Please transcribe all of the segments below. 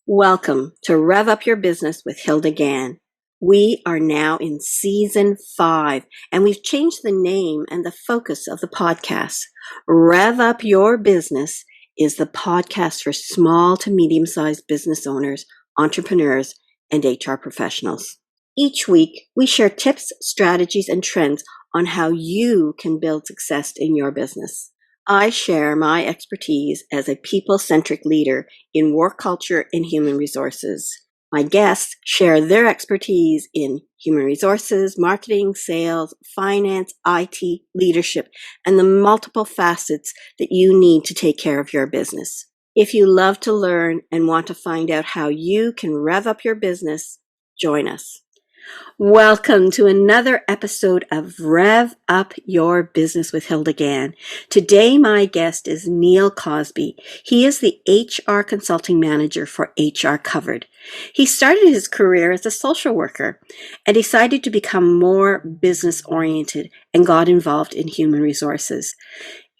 Welcome to Rev Up Your Business with Hilda Gann. We are now in season 5, and we've changed the name and the focus of the podcast. Rev Up Your Business is the podcast for small to medium-sized business owners, entrepreneurs, and HR professionals. Each week, we share tips, strategies, and trends on how you can build success in your business. I share my expertise as a people-centric leader in work culture and human resources. My guests share their expertise in human resources, marketing, sales, finance, IT, leadership, and the multiple facets that you need to take care of your business. If you love to learn and want to find out how you can rev up your business, join us. Welcome to another episode of Rev Up Your Business with Hilda Gann. Today, my guest is Neil Cosby. He is the HR consulting manager for HR Covered. He started his career as a social worker and decided to become more business oriented and got involved in human resources.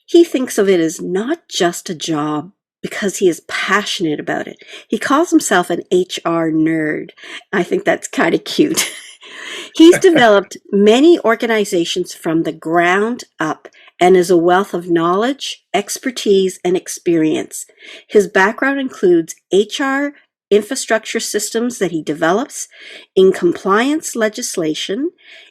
He thinks of it as not just a job because he is passionate about it. He calls himself an HR nerd. I think that's kind of cute. He's developed many organizations from the ground up and is a wealth of knowledge, expertise, and experience. His background includes HR infrastructure systems that he develops, in compliance legislation,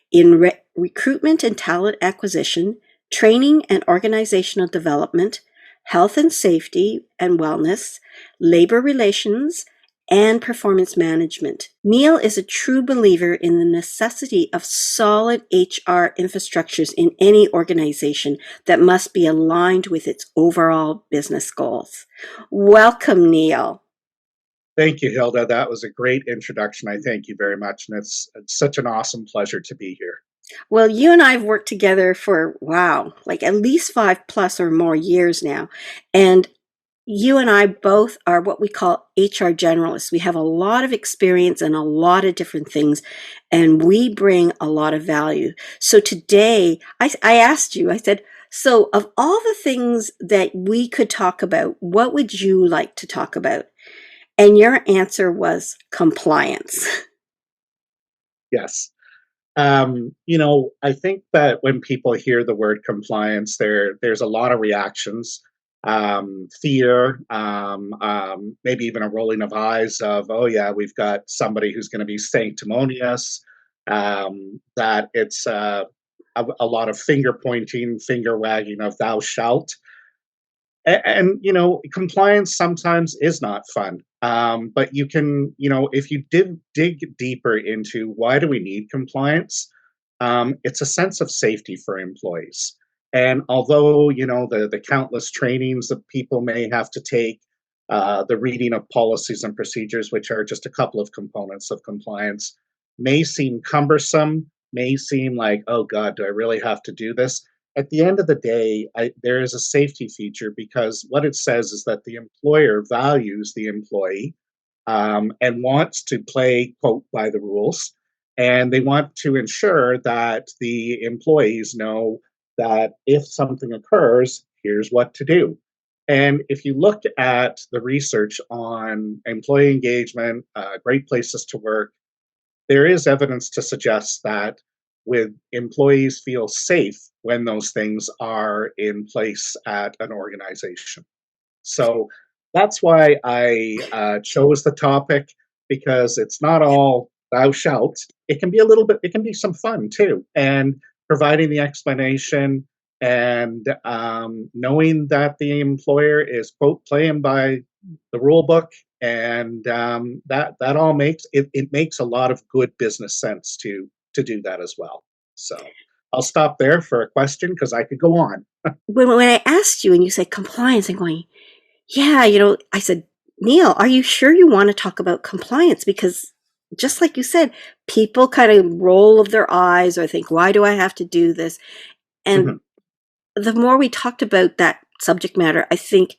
in recruitment and talent acquisition, training and organizational development, health and safety and wellness, labor relations, and performance management. Neil is a true believer in the necessity of solid HR infrastructures in any organization that must be aligned with its overall business goals. Welcome, Neil. Thank you, Hilda. That was a great introduction. I thank you very much. And it's such an awesome pleasure to be here. Well, you and I have worked together for, like at least 5+ or more years now. And you and I both are what we call HR generalists. We have a lot of experience in a lot of different things, and we bring a lot of value. So today, I asked you, I said, so of all the things that we could talk about, what would you like to talk about? And your answer was compliance. Yes. I think that when people hear the word compliance, there's a lot of reactions. Fear, maybe even a rolling of eyes of, oh yeah, we've got somebody who's going to be sanctimonious, that it's a lot of finger pointing, finger wagging of thou shalt. And compliance sometimes is not fun. But you can, if you dig deeper into why do we need compliance, it's a sense of safety for employees. And although, the countless trainings that people may have to take, the reading of policies and procedures, which are just a couple of components of compliance, may seem cumbersome, may seem like, oh God, do I really have to do this? At the end of the day, there is a safety feature because what it says is that the employer values the employee and wants to play, quote, by the rules. And they want to ensure that the employees know that if something occurs, here's what to do. And if you look at the research on employee engagement, great places to work, there is evidence to suggest that with employees feel safe when those things are in place at an organization. So that's why I chose the topic, because it's not all thou shalt. It can be it can be some fun too. And providing the explanation and knowing that the employer is, quote, playing by the rule book, and that all makes it makes a lot of good business sense to do that as well. So I'll stop there for a question because I could go on. When I asked you and you said compliance, I'm going, yeah, I said, Neil, are you sure you want to talk about compliance? Because just like you said, people kind of roll of their eyes or think, why do I have to do this? And the more we talked about that subject matter, I think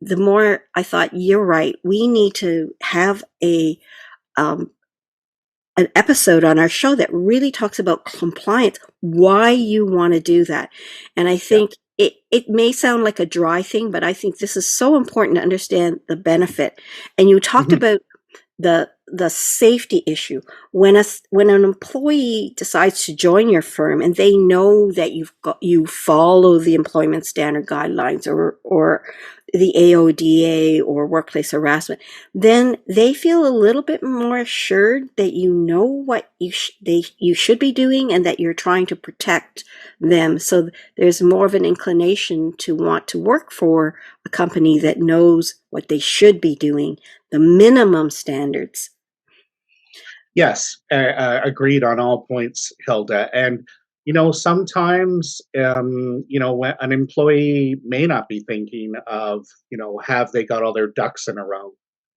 the more I thought, you're right. We need to have an episode on our show that really talks about compliance, why you want to do that. And I think it may sound like a dry thing, but I think this is so important to understand the benefit. And you talked about the safety issue when an employee decides to join your firm and they know that you follow the employment standard guidelines or the AODA or workplace harassment, then they feel a little bit more assured that you know what you should be doing and that you're trying to protect them. So there's more of an inclination to want to work for a company that knows what they should be doing, the minimum standards. Yes, agreed on all points, Hilda. And sometimes when an employee may not be thinking of have they got all their ducks in a row.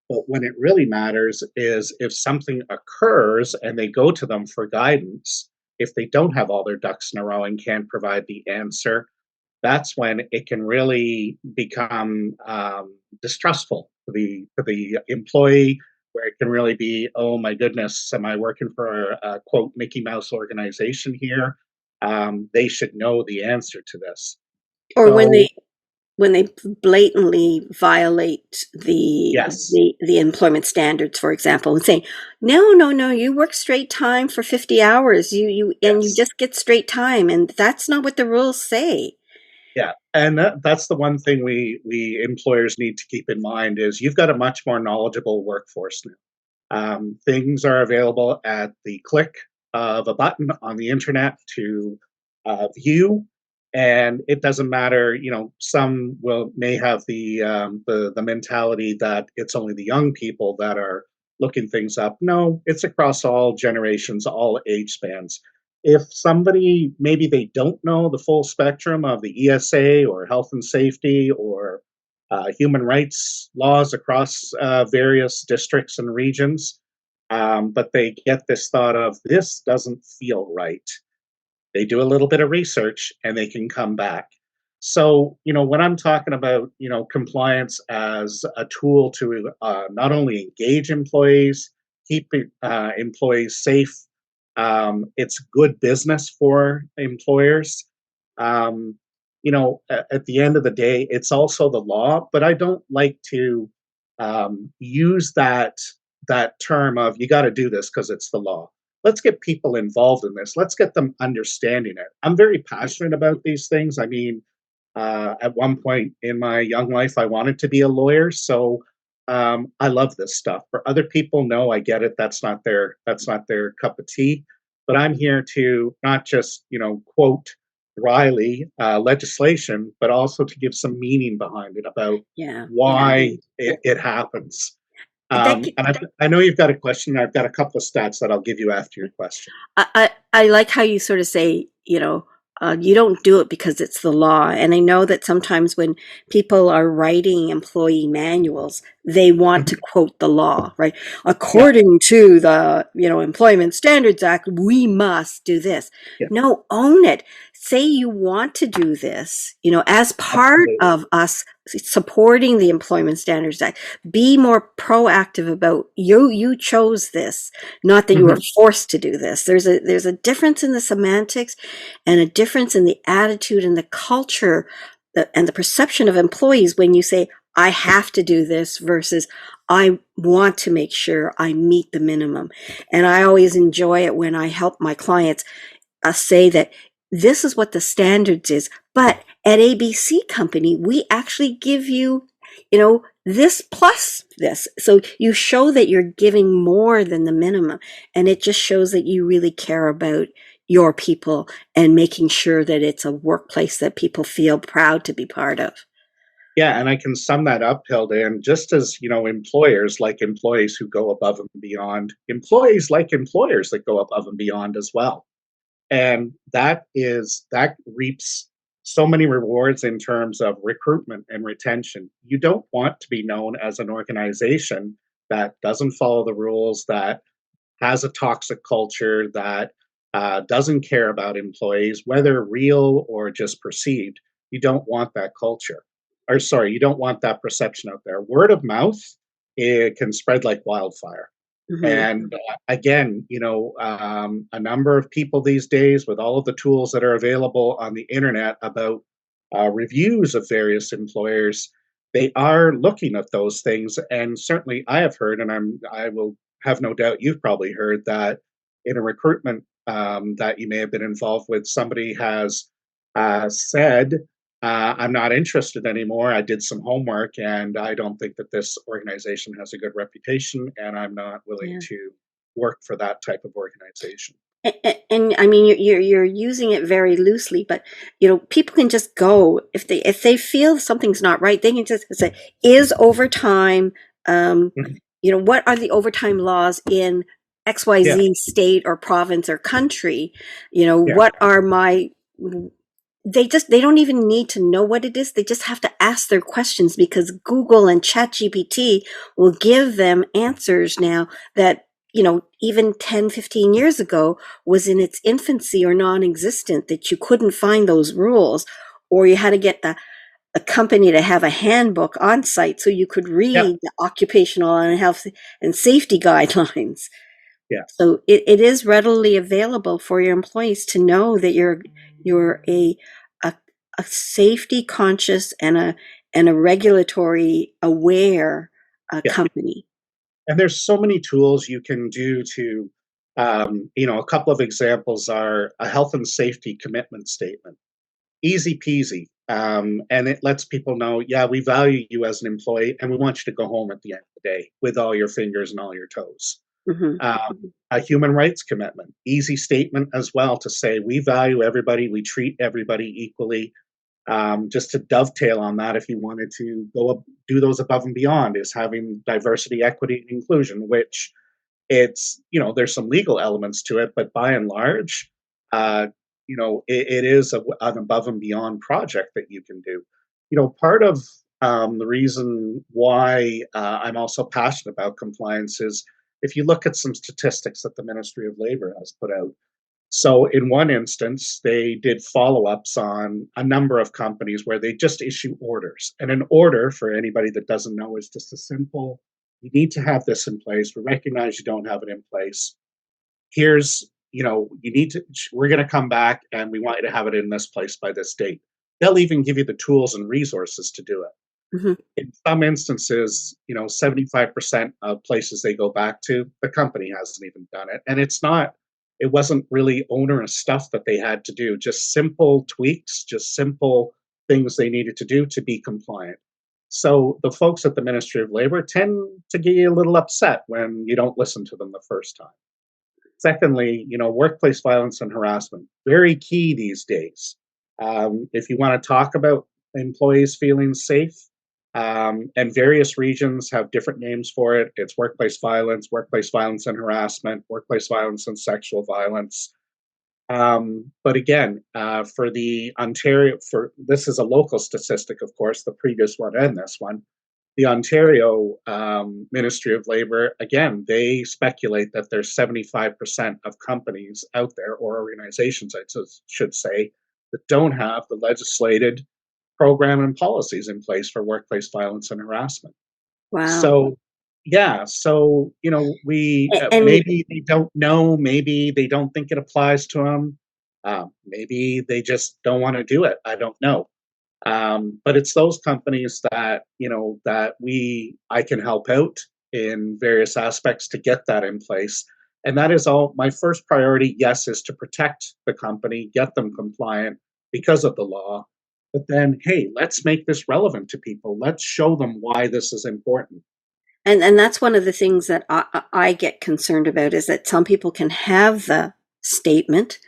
But when it really matters is if something occurs and they go to them for guidance. If they don't have all their ducks in a row and can't provide the answer, that's when it can really become distrustful to the employee, where it can really be, oh my goodness, am I working for a quote Mickey Mouse organization here? They should know the answer to this. Or So when they blatantly violate yes, the employment standards, for example, and saying, no, you work straight time for 50 hours, you yes. just get straight time, and that's not what the rules say. Yeah, and that's the one thing we employers need to keep in mind is you've got a much more knowledgeable workforce now. Things are available at the click of a button on the internet to view, and it doesn't matter. Some may have the mentality that it's only the young people that are looking things up. No, it's across all generations, all age spans. If somebody maybe they don't know the full spectrum of the ESA or health and safety or human rights laws across various districts and regions, but they get this thought of this doesn't feel right. They do a little bit of research and they can come back. So, when I'm talking about, compliance as a tool to not only engage employees, keep employees safe, it's good business for employers. At the end of the day, it's also the law, but I don't like to use that term of you got to do this because it's the law. Let's get people involved in this. Let's get them understanding it. I'm very passionate about these things. I mean, at one point in my young life, I wanted to be a lawyer, so I love this stuff. For other people, no, I get it. That's not their cup of tea. But I'm here to not just quote dryly legislation, but also to give some meaning behind it about Yeah, yeah. why it happens. That I know you've got a question. I've got a couple of stats that I'll give you after your question. I like how you sort of say, you don't do it because it's the law. And I know that sometimes when people are writing employee manuals, they want to Mhm. quote the law, right? Yeah, According to the, Employment Standards Act, we must do this. yeah, No, own it. Say you want to do this, as part absolutely. of us supporting the Employment Standards Act. Be more proactive about you chose this, not that you were Mhm. forced to do this. There's a difference in the semantics and a difference in the attitude and the culture and the perception of employees when you say, I have to do this versus I want to make sure I meet the minimum. And I always enjoy it when I help my clients say that this is what the standards is. But at ABC Company, we actually give you, this plus this. So you show that you're giving more than the minimum. And it just shows that you really care about your people and making sure that it's a workplace that people feel proud to be part of. Yeah, and I can sum that up, Hilda. And just as employers like employees who go above and beyond, employees like employers that go above and beyond as well. And that reaps so many rewards in terms of recruitment and retention. You don't want to be known as an organization that doesn't follow the rules, that has a toxic culture, that doesn't care about employees, whether real or just perceived. You don't want that culture. Or, sorry, you don't want that perception out there. Word of mouth, it can spread like wildfire. Hmm. And again, a number of people these days, with all of the tools that are available on the internet about reviews of various employers, they are looking at those things. And certainly I have heard, and I will have no doubt you've probably heard that in a recruitment that you may have been involved with, somebody has said, I'm not interested anymore. I did some homework and I don't think that this organization has a good reputation, and I'm not willing Yeah. to work for that type of organization. And I mean, you're using it very loosely, but people can just go if they feel something's not right, they can just say, "Is overtime? Um, Mhm. what are the overtime laws in Yeah, XYZ state or province or country? yeah, What are my?" They don't even need to know what it is. They just have to ask their questions, because Google and ChatGPT will give them answers now that even 10, 15 years ago was in its infancy or non-existent, that you couldn't find those rules, or you had to get the company to have a handbook on site so you could yeah, read the occupational and health and safety guidelines. yeah, So it is readily available for your employees to know that you're a, a safety conscious and a regulatory aware yeah. company. And there's so many tools you can do to, a couple of examples are a health and safety commitment statement. Easy peasy. And it lets people know, yeah, we value you as an employee and we want you to go home at the end of the day with all your fingers and all your toes. Hmm. A human rights commitment, easy statement as well, to say we value everybody, we treat everybody equally. Just to dovetail on that, if you wanted to do those above and beyond, is having diversity, equity, and inclusion, which there's some legal elements to it, but by and large, uh, it is an above and beyond project that you can do. Part of the reason why I'm also passionate about compliance is if you look at some statistics that the Ministry of Labor has put out. So, in one instance, they did follow ups on a number of companies where they just issue orders. And an order, for anybody that doesn't know, is just a simple, you need to have this in place. We recognize you don't have it in place. Here's, you need to, we're going to come back and we want you to have it in this place by this date. They'll even give you the tools and resources to do it. Hmm. In some instances, 75% of places they go back to, the company hasn't even done it. And it wasn't really onerous stuff that they had to do, just simple tweaks, just simple things they needed to do to be compliant. So the folks at the Ministry of Labor tend to get you a little upset when you don't listen to them the first time. Secondly, workplace violence and harassment, very key these days. If you want to talk about employees feeling safe, and various regions have different names for it. It's workplace violence and harassment, workplace violence and sexual violence. But again, for the Ontario, for this is a local statistic, of course, the previous one and this one. The Ontario Ministry of Labor, again, they speculate that there's 75% of companies out there, or organizations, should say, that don't have the legislated program and policies in place for workplace violence and harassment. Wow. So, yeah, so we And maybe they don't know, maybe they don't think it applies to them, maybe they just don't want to do it. I don't know. But it's those companies that I can help out in various aspects to get that in place. And that is all. My first priority, yes, is to protect the company, get them compliant because of the law. But then, hey, let's make this relevant to people. Let's show them why this is important. and that's one of the things that I get concerned about, is that some people can have the statement,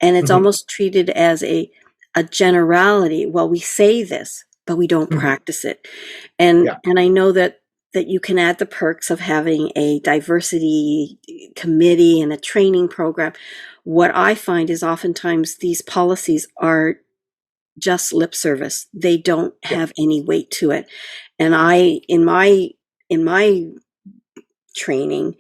and it's Mhm, almost treated as a generality. Well, we say this, but we don't mhm. practice it. And Yeah, I know that you can add the perks of having a diversity committee and a training program. What I find is oftentimes these policies are just lip service. They don't yeah, have any weight to it. And I in my training,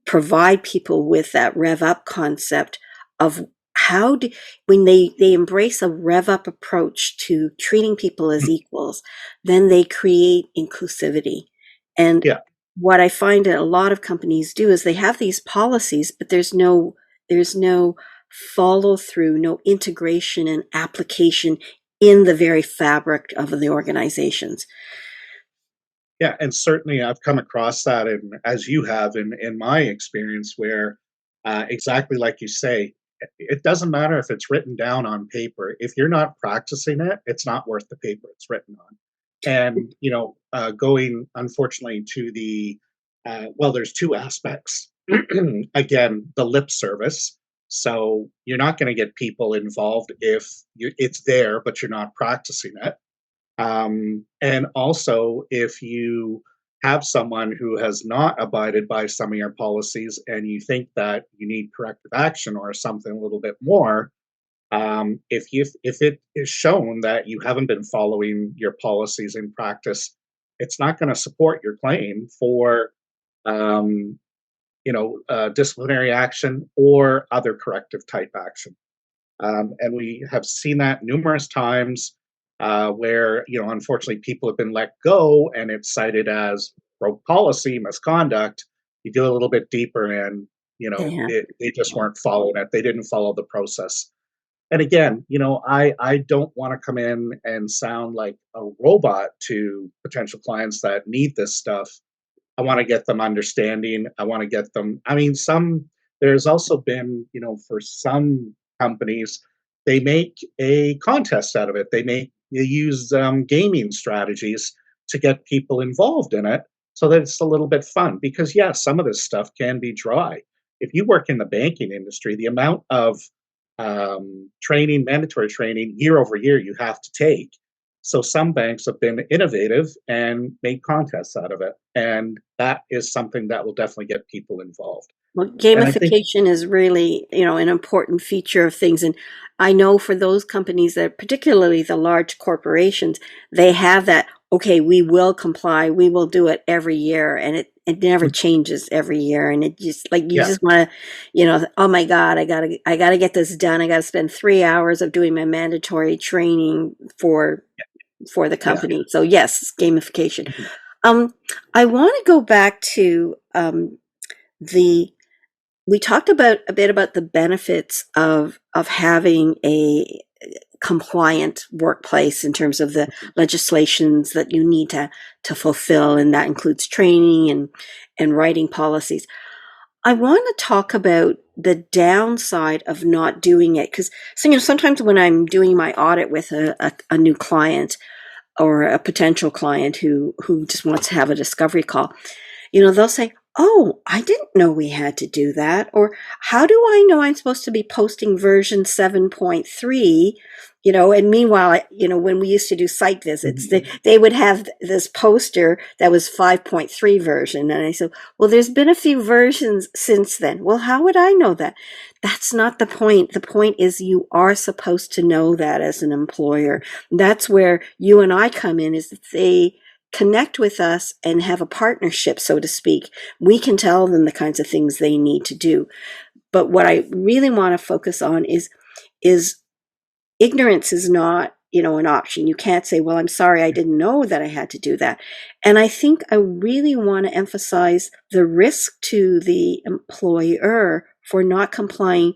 provide people with that rev up concept of how do when they embrace a rev up approach to treating people as mhm, equals, then they create inclusivity. And yeah, what I find that a lot of companies do is they have these policies, but there's no follow through, no integration and application in the very fabric of the organizations. Yeah, and certainly I've come across that, and as you have in my experience, where exactly like you say, it doesn't matter if it's written down on paper. If you're not practicing it, it's not worth the paper it's written on. And going unfortunately to the well, there's two aspects. Again, the lip service. So you're not going to get people involved if it's there, but you're not practicing it. And also, if you have someone who has not abided by some of your policies and you think that you need corrective action or something a little bit more, if it is shown that you haven't been following your policies in practice, it's not going to support your claim for um, disciplinary action or other corrective type action. And we have seen that numerous times where, unfortunately, people have been let go and it's cited as broke policy, misconduct. You do a little bit deeper and, They have. they just weren't following it. They didn't follow the process. And again, I don't want to come in and sound like a robot to potential clients that need this stuff. I want to get them understanding. I want to get them. I mean, there's also been, for some companies, they make a contest out of it. They use gaming strategies to get people involved in it so that it's a little bit fun. Because, yeah, some of this stuff can be dry. If you work in the banking industry, the amount of training, mandatory training year over year you have to take. So some banks have been innovative and made contests out of it. And that is something that will definitely get people involved. Well, And I think, gamification is really, an important feature of things. And I know for those companies that, particularly the large corporations, they have that, okay, we will comply, we will do it every year. And it never changes every year. And it just like, you yeah, just want to, oh my God, I gotta get this done. I gotta spend 3 hours of doing my mandatory training for the yeah, company. So yes, gamification. mhm, Um, I want to go back to, the we talked about a bit about the benefits of having a compliant workplace in terms of the legislations that you need to fulfill, and that includes training and writing policies. I want to talk about the downside of not doing it because sometimes when I'm doing my audit with a new client or a potential client who just wants to have a discovery call, they'll say, "Oh, I didn't know we had to do that." Or, "How do I know I'm supposed to be posting version 7.3?" And meanwhile, when we used to do site visits, mhm, they would have this poster that was 5.3 version. And I said, "Well, there's been a few versions since then." "Well, how would I know that?" That's not the point. The point is you are supposed to know that as an employer. That's where you and I come in, is that they connect with us and have a partnership, so to speak. We can tell them the kinds of things they need to do. But what I really want to focus on is ignorance is not, an option. You can't say, "Well, I'm sorry, I didn't know that I had to do that." And I think I really want to emphasize the risk to the employer for not complying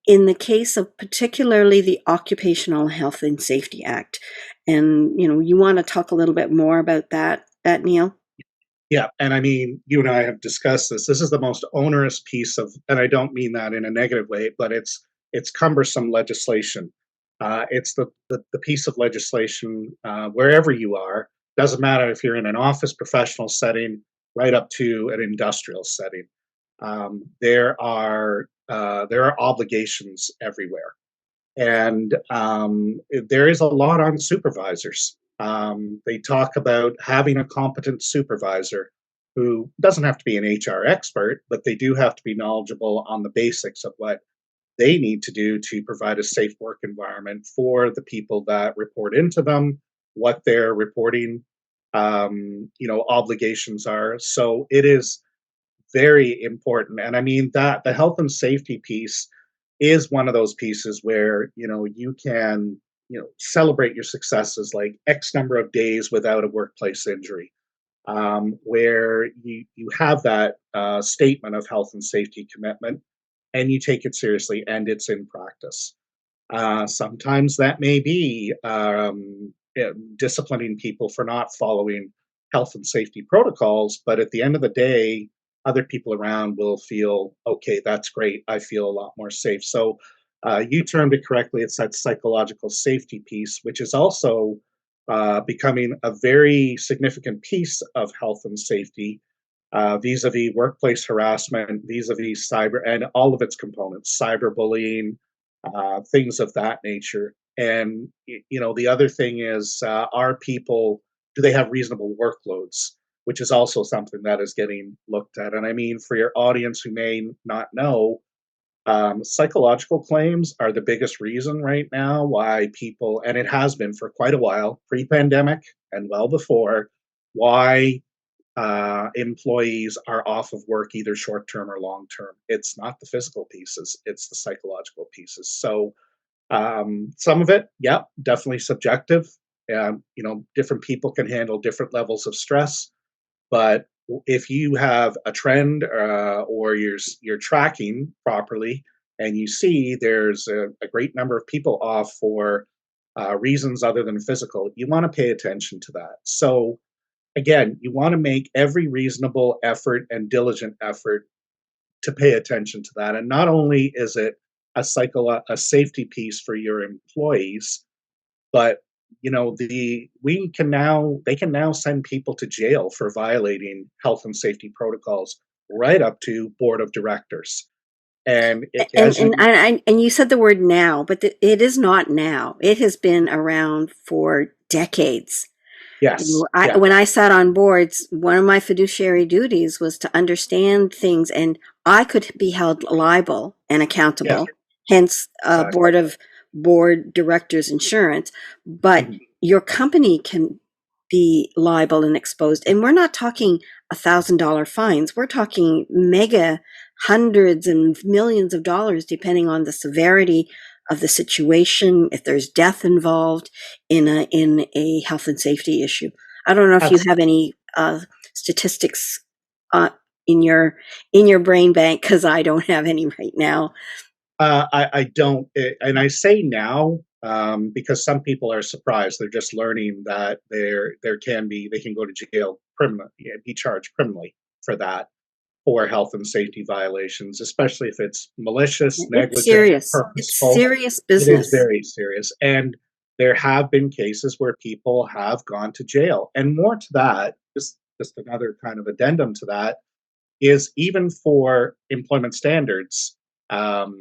in the case of particularly the Occupational Health and Safety Act. And, you want to talk a little bit more about that, Neil? yeah. And I mean, you and I have discussed this. This is the most onerous piece of, and I don't mean that in a negative way, but it's cumbersome legislation. It's the piece of legislation wherever you are. Doesn't matter if you're in an office professional setting, right up to an industrial setting. There are obligations everywhere, and there is a lot on supervisors. They talk about having a competent supervisor who doesn't have to be an HR expert, but they do have to be knowledgeable on the basics of what they need to do to provide a safe work environment for the people that report into them, what their reporting obligations are. So it is very important. And I mean that the health and safety piece is one of those pieces where, you can, celebrate your successes like X number of days without a workplace injury, where you have that statement of health and safety commitment and you take it seriously and it's in practice. Sometimes that may be disciplining people for not following health and safety protocols, but at the end of the day, other people around will feel, okay, that's great. I feel a lot more safe. So you termed it correctly. It's that psychological safety piece, which is also becoming a very significant piece of health and safety vis-a-vis workplace harassment, vis-a-vis cyber and all of its components, cyberbullying, things of that nature. And the other thing is, are people, do they have reasonable workloads? Which is also something that is getting looked at. And I mean, for your audience who may not know, psychological claims are the biggest reason right now why people, and it has been for quite a while, pre-pandemic and well before, why employees are off of work either short term or long term. It's not the physical pieces; it's the psychological pieces. So some of it, yeah, definitely subjective. Different people can handle different levels of stress, but if you have a trend or you're tracking properly, and you see there's a great number of people off for reasons other than physical, you want to pay attention to that. So again, you want to make every reasonable effort and diligent effort to pay attention to that. And not only is it a safety piece for your employees, but they can now send people to jail for violating health and safety protocols, right up to board of directors. And And as and you, and you said the word now, but it is not now. It has been around for decades. yes, yeah, When I sat on boards, one of my fiduciary duties was to understand things, and I could be held liable and yeah, accountable, hence exactly. board directors insurance. But Mhm. your company can be liable and exposed. And we're not talking $1,000 fines. We're talking mega hundreds and millions of dollars, depending on the severity of the situation, if there's death involved in a health and safety issue. I don't know if you have any statistics uh, in your brain bank, because I don't have any right now. I don't, and I say now because some people are surprised. They're just learning that they can go to jail criminally, be charged criminally for that, for health and safety violations, especially if it's malicious, It's negligent, serious. It's purposeful. serious It is business. very serious, and there have been cases where people have gone to jail. And more to that, just another kind of addendum to that is even for employment standards um,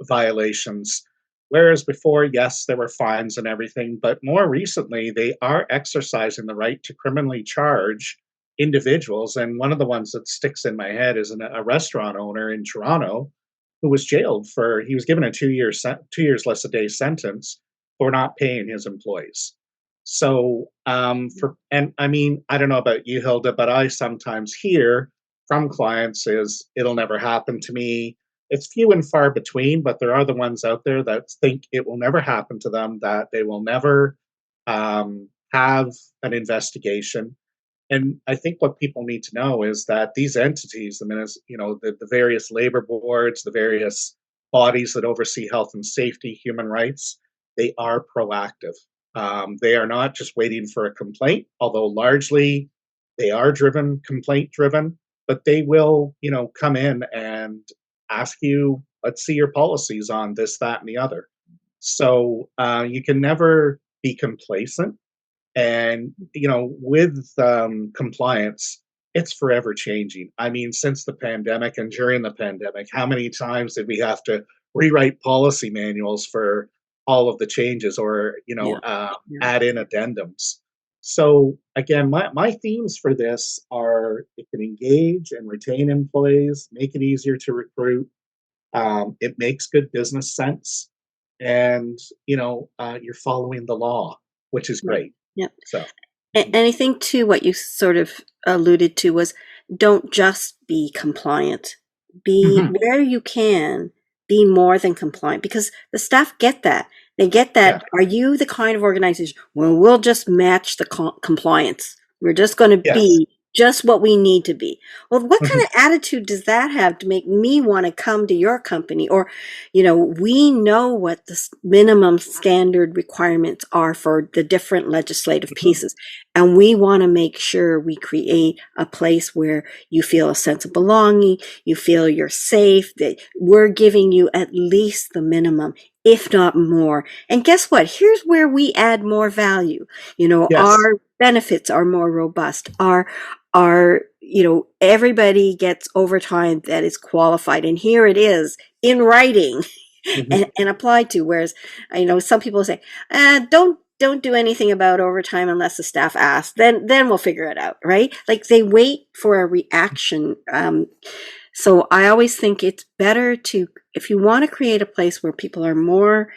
violations. Whereas before, yes, there were fines and everything, but more recently, they are exercising the right to criminally charge individuals. And one of the ones that sticks in my head is a restaurant owner in Toronto who was jailed for, he was given a 2 years less a day sentence for not paying his employees. So, and I mean, I don't know about you, Hilda, but I sometimes hear from clients is it'll never happen to me. It's few and far between, but there are the ones out there that think it will never happen to them, that they will never have an investigation. And I think what people need to know is that these entities, I mean, the various labor boards, the various bodies that oversee health and safety, human rights, they are proactive. They are not just waiting for a complaint, although largely they are complaint driven, but they will, come in and ask you, let's see your policies on this, that, and the other. So you can never be complacent, and with compliance, it's forever changing. I mean, since the pandemic and during the pandemic, how many times did we have to rewrite policy manuals for all of the changes, or Yeah. Yeah. add in addendums? So again, my themes for this are: it can engage and retain employees, make it easier to recruit, it makes good business sense, and you're following the law, which is Yeah. great. Yeah. So, And mhm, I think too, what you sort of alluded to was, don't just be compliant. Be mhm, where you can, be more than compliant, because the staff get that. They get yeah, that. Are you the kind of organization, well, we'll just match the compliance? We're just going to yes, be just what we need to be. Well, what kind of attitude does that have to make me want to come to your company? Or, we know what the minimum standard requirements are for the different legislative pieces. And we want to make sure we create a place where you feel a sense of belonging, you feel you're safe, that we're giving you at least the minimum, if not more. And guess what? Here's where we add more value. Yes. Our benefits are more robust. Everybody gets overtime that is qualified. And here it is in writing Mhm. and applied to. Whereas, some people say, don't do anything about overtime unless the staff asks. Then we'll figure it out, right? Like they wait for a reaction. So I always think it's better to, if you want to create a place where people are more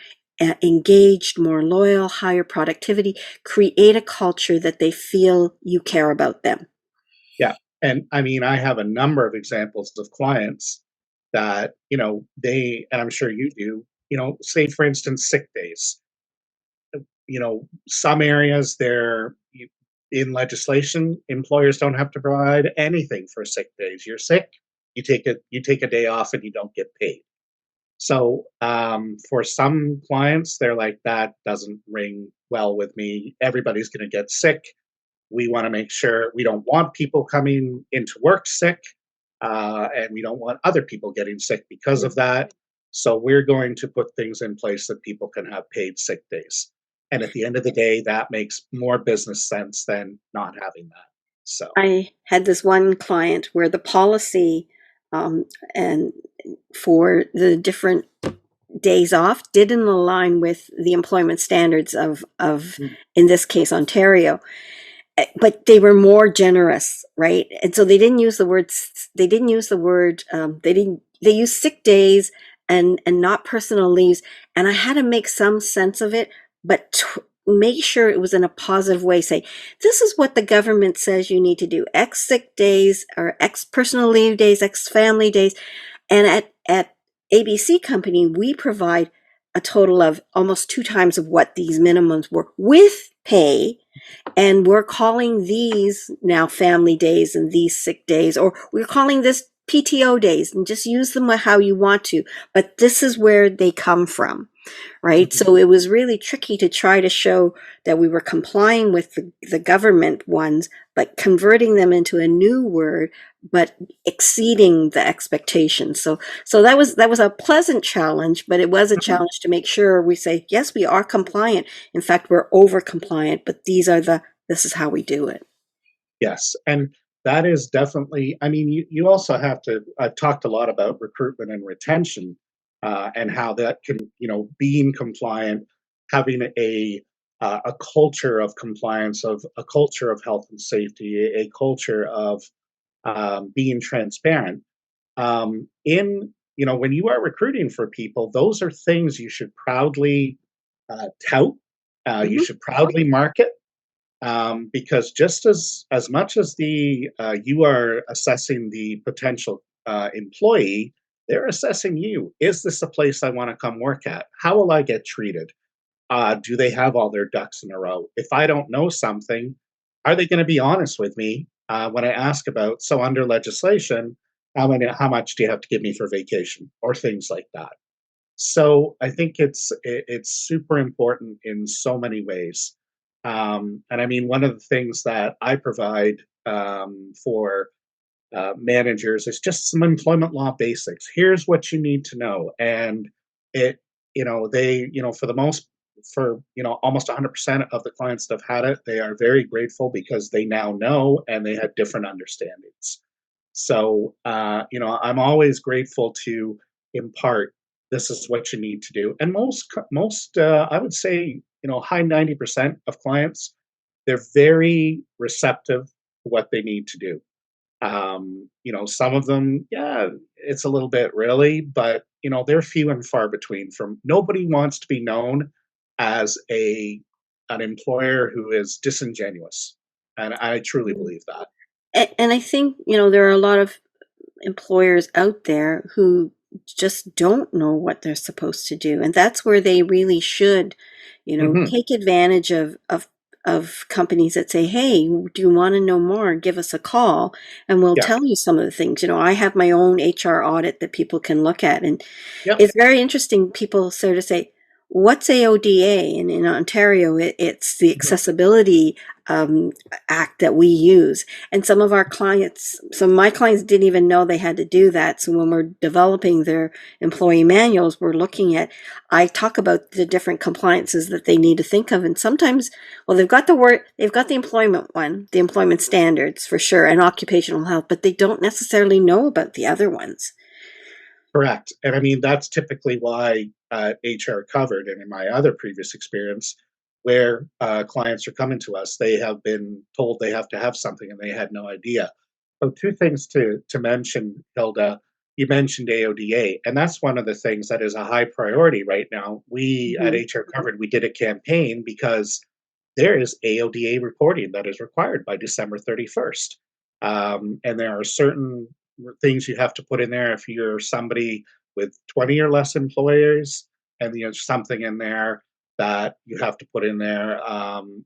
engaged, more loyal, higher productivity, create a culture that they feel you care about them. Yeah. And I mean, I have a number of examples of clients that, and I'm sure you do, say for instance, sick days. Some areas in legislation, employers don't have to provide anything for sick days. You're sick, you take a day off and you don't get paid. So for some clients, they're like, that doesn't ring well with me. Everybody's going to get sick. We want to make sure we don't want people coming into work sick, and we don't want other people getting sick because of that. So we're going to put things in place that people can have paid sick days. And at the end of the day, that makes more business sense than not having that. So, I had this one client where the policy um, and for the different days off didn't align with the employment standards of mm, in this case Ontario, but they were more generous, right? And so they didn't use the word they used sick days and not personal leaves. And I had to make some sense of it, but make sure it was in a positive way. Say, this is what the government says you need to do: X sick days, or X personal leave days, X family days. And at ABC Company, we provide a total of almost 2 times of what these minimums were with pay. And we're calling these now family days and these sick days, or we're calling this PTO days, and just use them how you want to. But this is where they come from, right? mhm. So it was really tricky to try to show that we were complying with the government ones, but converting them into a new word, but exceeding the expectations. So that was a pleasant challenge, but it was a challenge to make sure we say, yes, we are compliant. In fact, we're over compliant, but this is how we do it. Yes, and that is definitely. I mean, you also have to. I've talked a lot about recruitment and retention, and how that can, being compliant, having a culture of compliance, of a culture of health and safety, a culture of being transparent. When you are recruiting for people, those are things you should proudly tout. You Hmm. should proudly market, because just as much as the you are assessing the potential employee, they're assessing you. Is this a place I want to come work at? How will I get treated? Do they have all their ducks in a row? If I don't know something, are they going to be honest with me when I ask about? So under legislation, how much do you have to give me for vacation or things like that? So I think it's super important in so many ways. And I mean, one of the things that I provide for managers is just some employment law basics. Here's what you need to know, and it, they, almost 100% of the clients that have had it, they are very grateful because they now know and they had different understandings. So, I'm always grateful to impart, this is what you need to do. And most, I would say, high 90% of clients, they're very receptive to what they need to do. Some of them, yeah, it's a little bit really, but they're few and far between. From nobody wants to be known as an employer who is disingenuous, and I truly believe that. And I think, there are a lot of employers out there who just don't know what they're supposed to do. And that's where they really should, Hmm. take advantage of companies that say, hey, do you want to know more? Give us a call and we'll Yeah. tell you some of the things. I have my own HR audit that people can look at. And Yep. it's very interesting. People sort of say, what's AODA? And in Ontario, it's the Mhm. accessibility um, act that we use. And some of my clients didn't even know they had to do that. So when we're developing their employee manuals, I talk about the different compliances that they need to think of. And sometimes, well, they've got the employment one, the employment standards for sure, and occupational health, but they don't necessarily know about the other ones. Correct. And I mean, that's typically why HR covered. And in my other previous experience, where clients are coming to us, they have been told they have to have something and they had no idea. So, two things to mention, Hilda. You mentioned AODA, and that's one of the things that is a high priority right now. We at Mhm. HR Covered, we did a campaign because there is AODA reporting that is required by December 31st. And there are certain things you have to put in there if you're somebody with 20 or less employers, and there's something in there that you have to put in there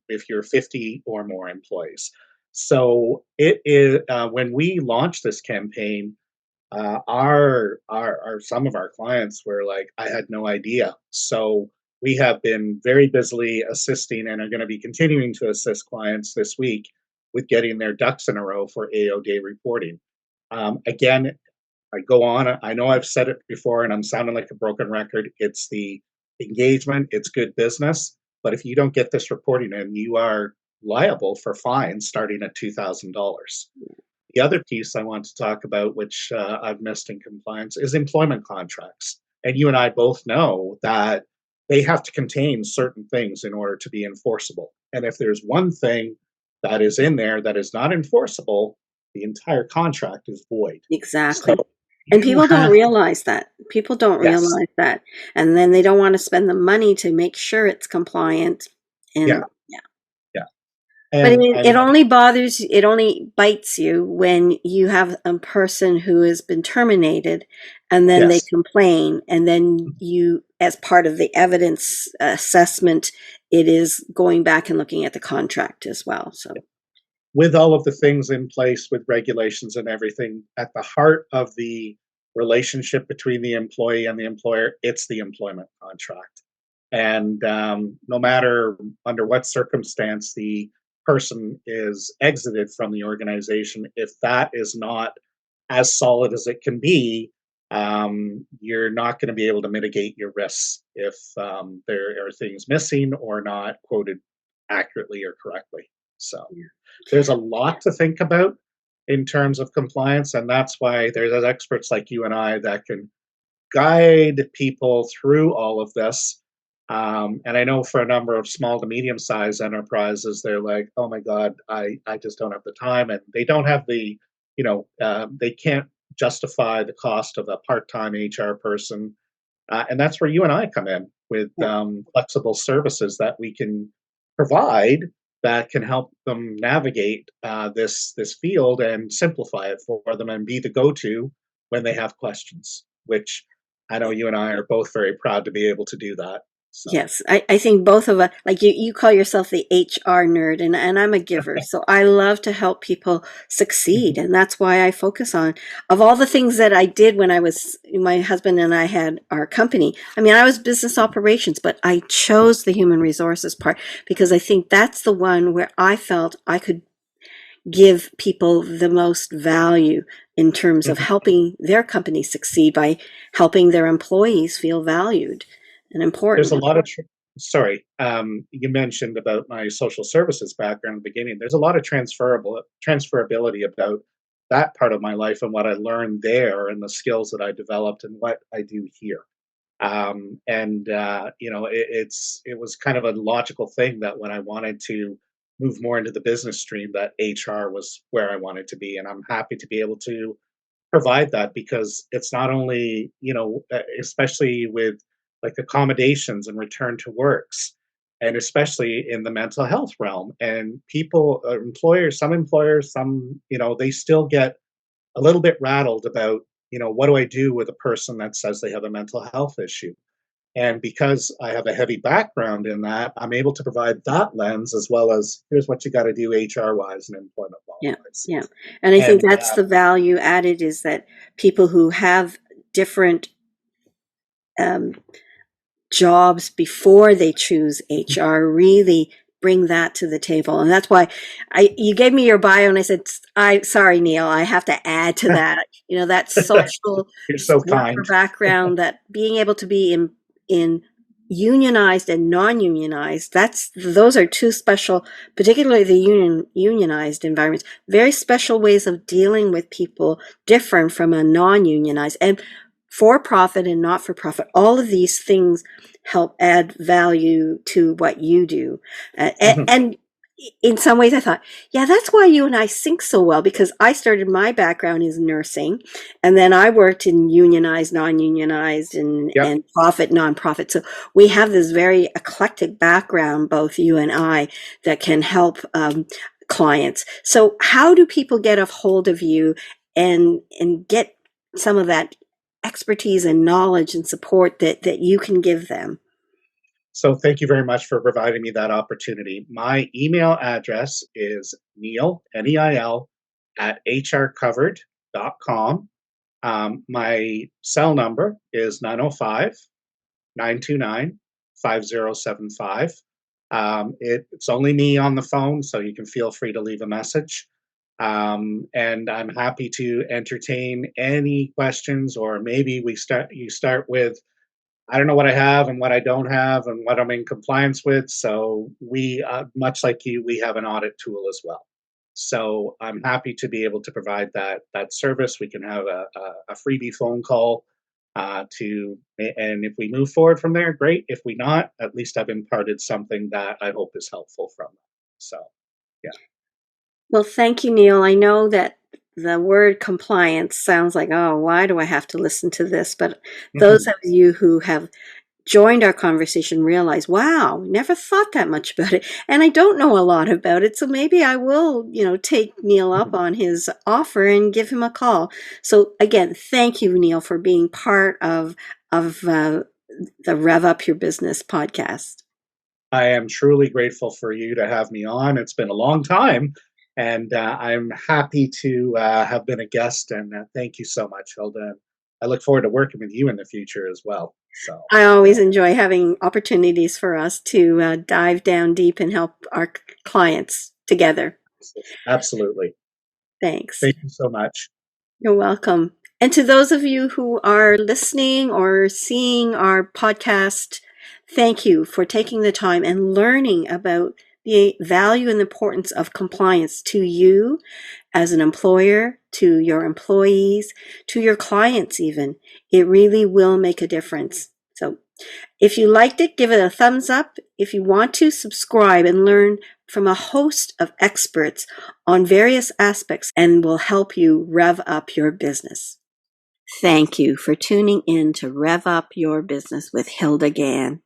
if you're 50 or more employees. So it is when we launched this campaign, our some of our clients were like, I had no idea. So we have been very busily assisting and are going to be continuing to assist clients this week with getting their ducks in a row for AOD reporting. Again, I go on. I know I've said it before, and I'm sounding like a broken record. It's the engagement. It's good business, but if you don't get this reporting in, you are liable for fines starting at $2,000. The other piece I want to talk about, which I've missed in compliance, is employment contracts. And you and I both know that they have to contain certain things in order to be enforceable. And if there's one thing that is in there that is not enforceable, the entire contract is void. So Exactly. And you people don't have, realize that. People don't yes, realize that. And then they don't want to spend the money to make sure it's compliant. yeah, And yeah. yeah. But And I it mean, it only bites you when you have a person who has been terminated and then they yes, complain. And then as part of the evidence assessment, it is going back and looking at the contract as well. So, with all of the things in place with regulations and everything, at the heart of the relationship between the employee and the employer, it's the employment contract. And no matter under what circumstance the person is exited from the organization, if that is not as solid as it can be, you're not going to be able to mitigate your risks if there are things missing or not quoted accurately or correctly. So yeah. there's a lot to think about in terms of compliance, and that's why there's experts like you and I that can guide people through all of this. And I know for a number of small to medium sized enterprises, they're like, oh my God, I just don't have the time. And they don't have they can't justify the cost of a part time HR person. And that's where you and I come in with Yeah. flexible services that we can provide that can help them navigate this field and simplify it for them and be the go-to when they have questions, which I know you and I are both very proud to be able to do that. So Yes, I think both of us, like you call yourself the HR nerd, and I'm a giver. So I love to help people succeed. And that's why I focus on, of all the things that I did when my husband and I had our company. I mean, I was business operations, but I chose the human resources part because I think that's the one where I felt I could give people the most value in terms of mhm. helping their company succeed by helping their employees feel valued and There's a important. lot of sorry, you mentioned about my social services background in the beginning. There's a lot of transferability about that part of my life and what I learned there and the skills that I developed and what I do here. And it was kind of a logical thing that when I wanted to move more into the business stream, that HR was where I wanted to be, and I'm happy to be able to provide that because it's not only especially with like accommodations and return to works, and especially in the mental health realm, and people employers, some they still get a little bit rattled about what do I do with a person that says they have a mental health issue. And because I have a heavy background in that, I'm able to provide that lens as well as here's what you got to do HR wise and employment law Yeah, wise. yeah. And I think And that's the value added, is that people who have different um, jobs before they choose HR really bring that to the table. And that's why you gave me your bio and I said, sorry, Neil, I have to add to that, that social you're so worker kind. background, that being able to be in unionized and non-unionized, those are two special, particularly the unionized environments, very special ways of dealing with people, different from a non-unionized. And for-profit and not-for-profit, all of these things help add value to what you do. And in some ways I thought, yeah, that's why you and I sync so well, because I started, my background is nursing, and then I worked in unionized, non-unionized, Yep. and profit, nonprofit. So we have this very eclectic background, both you and I, that can help clients. So how do people get a hold of you and get some of that expertise and knowledge and support that you can give them? So thank you very much for providing me that opportunity. My email address is Neil, Neil, at hrcovered.com. My cell number is 905-929-5075. It's only me on the phone, so you can feel free to leave a message. And I'm happy to entertain any questions, or maybe you start with, I don't know what I have and what I don't have and what I'm in compliance with. So we, much like you, we have an audit tool as well. So I'm happy to be able to provide that service. We can have a freebie phone call and if we move forward from there, great. If we not, at least I've imparted something that I hope is helpful from that. So yeah. Well, thank you, Neil. I know that the word compliance sounds like, oh, why do I have to listen to this? But those Mhm. of you who have joined our conversation realize, wow, never thought that much about it. And I don't know a lot about it. So maybe I will, take Neil up Mhm. on his offer and give him a call. So again, thank you, Neil, for being part of the Rev Up Your Business podcast. I am truly grateful for you to have me on. It's been a long time, and I'm happy to have been a guest. And thank you so much, Hilda. I look forward to working with you in the future as well. So, I yeah, always enjoy having opportunities for us to dive down deep and help our clients together. absolutely. Thanks. Thank you so much. You're welcome. And to those of you who are listening or seeing our podcast, thank you for taking the time and learning about the value and importance of compliance to you as an employer, to your employees, to your clients even. It really will make a difference. So if you liked it, give it a thumbs up. If you want to, subscribe and learn from a host of experts on various aspects and will help you rev up your business. Thank you for tuning in to Rev Up Your Business with Hilda Gann.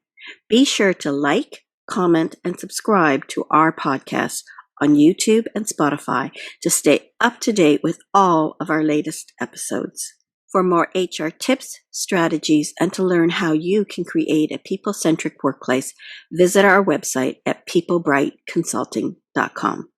Be sure to like, comment, and subscribe to our podcast on YouTube and Spotify to stay up to date with all of our latest episodes. For more HR tips, strategies, and to learn how you can create a people-centric workplace, visit our website at peoplebrightconsulting.com.